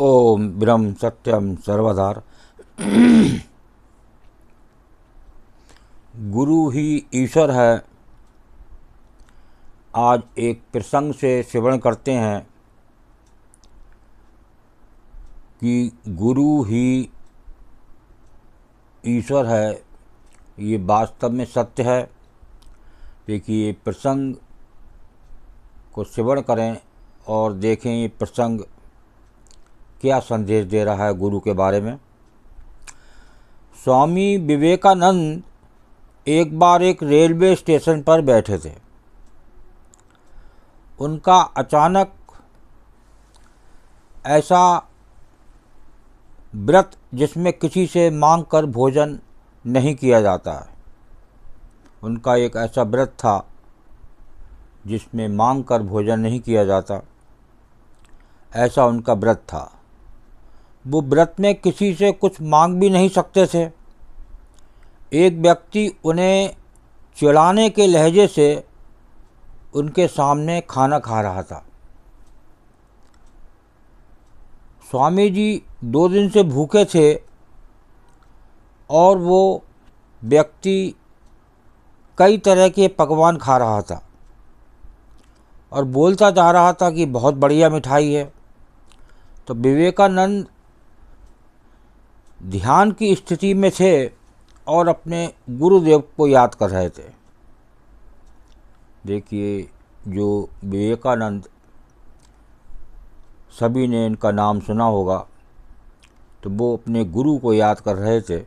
ओम ब्रह्म सत्यम सर्वधार। गुरु ही ईश्वर है। आज एक प्रसंग से श्रवण करते हैं कि गुरु ही ईश्वर है। ये वास्तव में सत्य है। देखिए, प्रसंग को श्रवण करें और देखें ये प्रसंग क्या संदेश दे रहा है गुरु के बारे में। स्वामी विवेकानंद एक बार एक रेलवे स्टेशन पर बैठे थे। उनका अचानक ऐसा व्रत जिसमें किसी से मांग कर भोजन नहीं किया जाता है, उनका एक ऐसा व्रत था जिसमें मांग कर भोजन नहीं किया जाता, ऐसा उनका व्रत था। वो व्रत में किसी से कुछ मांग भी नहीं सकते थे। एक व्यक्ति उन्हें चिढ़ाने के लहजे से उनके सामने खाना खा रहा था। स्वामी जी 2 दिन से भूखे थे और वो व्यक्ति कई तरह के पकवान खा रहा था और बोलता जा रहा था कि बहुत बढ़िया मिठाई है। तो विवेकानंद ध्यान की स्थिति में थे और अपने गुरुदेव को याद कर रहे थे। देखिए, जो विवेकानंद, सभी ने इनका नाम सुना होगा, तो वो अपने गुरु को याद कर रहे थे।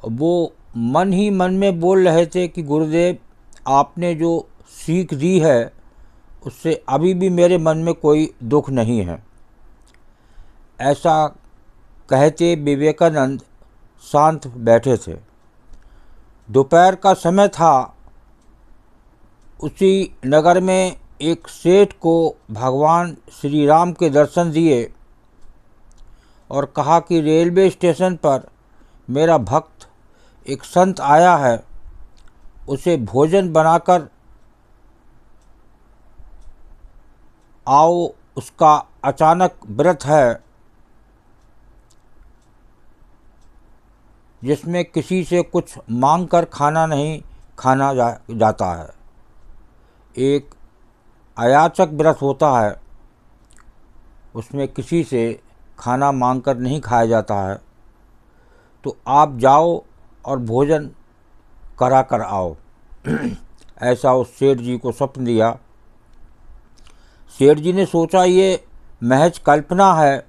वो मन ही मन में बोल रहे थे कि गुरुदेव, आपने जो सीख दी है उससे अभी भी मेरे मन में कोई दुख नहीं है। ऐसा कहते विवेकानंद शांत बैठे थे। दोपहर का समय था। उसी नगर में एक सेठ को भगवान श्री राम के दर्शन दिए और कहा कि रेलवे स्टेशन पर मेरा भक्त एक संत आया है, उसे भोजन बनाकर आओ, उसका अचानक व्रत है जिसमें किसी से कुछ मांग कर खाना नहीं खाना जाता है। एक अयाचक व्रत होता है, उसमें किसी से खाना मांग कर नहीं खाया जाता है। तो आप जाओ और भोजन करा कर आओ। ऐसा उस सेठ जी को स्वप्न दिया। सेठ जी ने सोचा ये महज कल्पना है।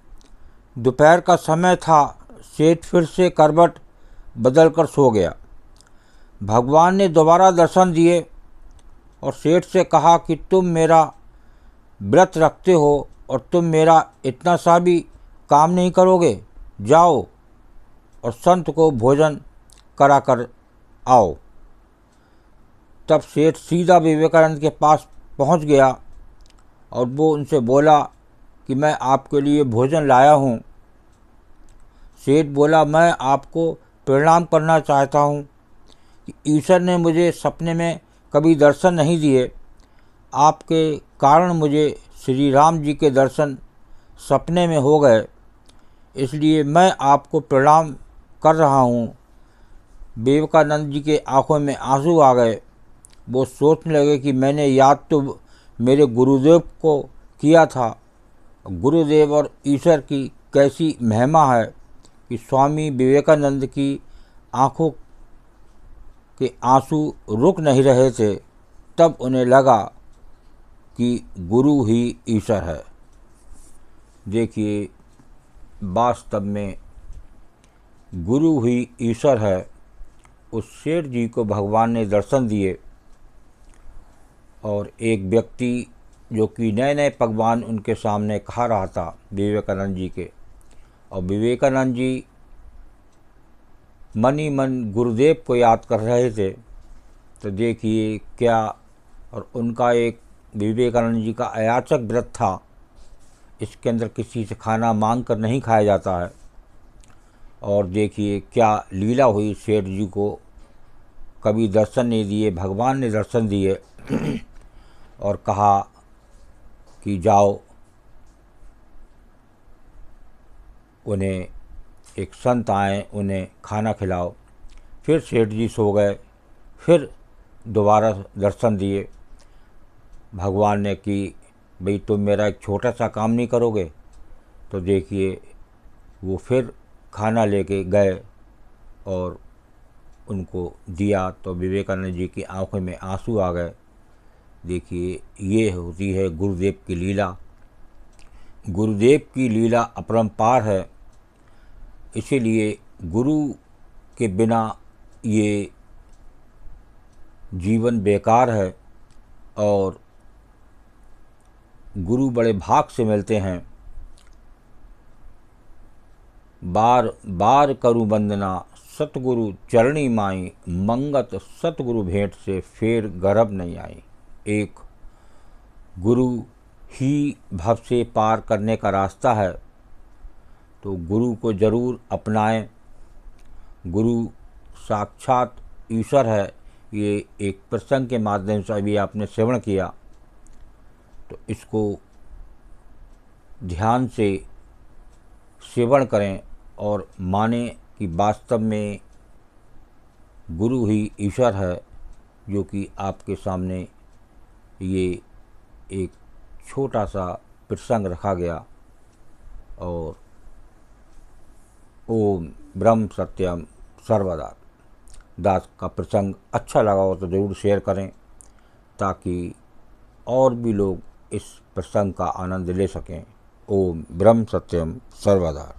दोपहर का समय था। सेठ फिर से करवट बदल कर सो गया। भगवान ने दोबारा दर्शन दिए और सेठ से कहा कि तुम मेरा व्रत रखते हो और तुम मेरा इतना सा भी काम नहीं करोगे, जाओ और संत को भोजन करा कर आओ। तब सेठ सीधा विवेकानंद के पास पहुंच गया और वो उनसे बोला कि मैं आपके लिए भोजन लाया हूं। सेठ बोला, मैं आपको प्रणाम करना चाहता हूँ कि ईश्वर ने मुझे सपने में कभी दर्शन नहीं दिए। आपके कारण मुझे श्री राम जी के दर्शन सपने में हो गए, इसलिए मैं आपको प्रणाम कर रहा हूँ। विवेकानंद जी के आंखों में आंसू आ गए। वो सोचने लगे कि मैंने याद तो मेरे गुरुदेव को किया था। गुरुदेव और ईश्वर की कैसी महिमा है कि स्वामी विवेकानंद की आँखों के आंसू रुक नहीं रहे थे। तब उन्हें लगा कि गुरु ही ईश्वर है। देखिए, वास्तव में गुरु ही ईश्वर है। उस सेठ जी को भगवान ने दर्शन दिए और एक व्यक्ति जो कि नए नए पकवान उनके सामने खा रहा था विवेकानंद जी के, और विवेकानंद जी मन ही मन गुरुदेव को याद कर रहे थे। तो देखिए क्या, और उनका एक विवेकानंद जी का अयाचक व्रत था, इसके अंदर किसी से खाना मांग कर नहीं खाया जाता है। और देखिए क्या लीला हुई, सेठ जी को कभी दर्शन नहीं दिए, भगवान ने दर्शन दिए और कहा कि जाओ उन्हें एक संत आए, उन्हें खाना खिलाओ। फिर सेठ जी सो गए। फिर दोबारा दर्शन दिए। भगवान ने कि भाई तुम मेरा एक छोटा सा काम नहीं करोगे? तो देखिए वो फिर खाना लेके गए और उनको दिया तो विवेकानंद जी की आंखों में आंसू आ गए। देखिए ये होती है गुरुदेव की लीला। गुरुदेव की लीला अपरंपार है। इसीलिए गुरु के बिना ये जीवन बेकार है और गुरु बड़े भाग से मिलते हैं। बार बार करूं वंदना सतगुरु चरणी माई, मंगत सतगुरु भेंट से फेर गर्भ नहीं आई। एक गुरु ही भव से पार करने का रास्ता है, तो गुरु को जरूर अपनाएं। गुरु साक्षात ईश्वर है। ये एक प्रसंग के माध्यम से अभी आपने श्रवण किया, तो इसको ध्यान से सेवन करें और माने कि वास्तव में गुरु ही ईश्वर है, जो कि आपके सामने ये एक छोटा सा प्रसंग रखा गया। और ओम ब्रह्म सत्यम सर्वदा दास का प्रसंग अच्छा लगा हो तो ज़रूर शेयर करें, ताकि और भी लोग इस प्रसंग का आनंद ले सकें। ओम ब्रह्म सत्यम सर्वदा।